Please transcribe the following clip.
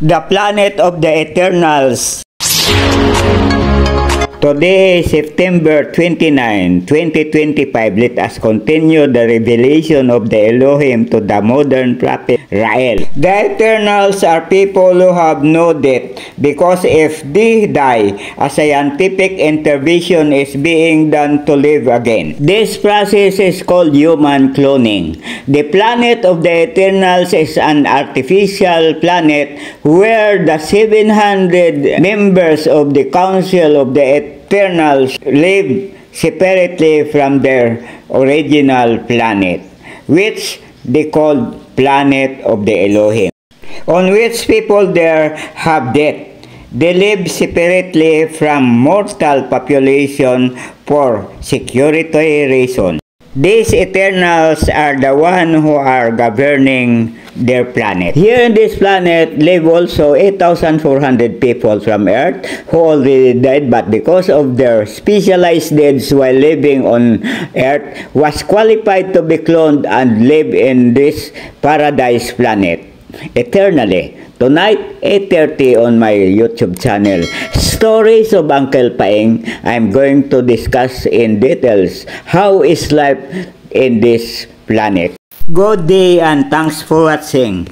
the planet of the Eternals. Today is September 29, 2025. Let us continue the revelation of the Elohim to the modern prophet Rael. The Eternals are people who have no death, because if they die, a scientific intervention is being done to live again. This process is called human cloning. The planet of the Eternals is an artificial planet where the 700 members of the Council of the Eternals live separately from their original planet, which they called planet of the Elohim, on which people there have death. They live separately from mortal population for security reasons. These Eternals are the ones who are governing their planet. Here in this planet live also 8,400 people from Earth who already died, but because of their specialized deeds while living on Earth, was qualified to be cloned and live in this paradise planet eternally. Tonight, 8:30 on my YouTube channel, Stories of Uncle Paeng, I'm going to discuss in details how is life in this planet. Good day and thanks for watching.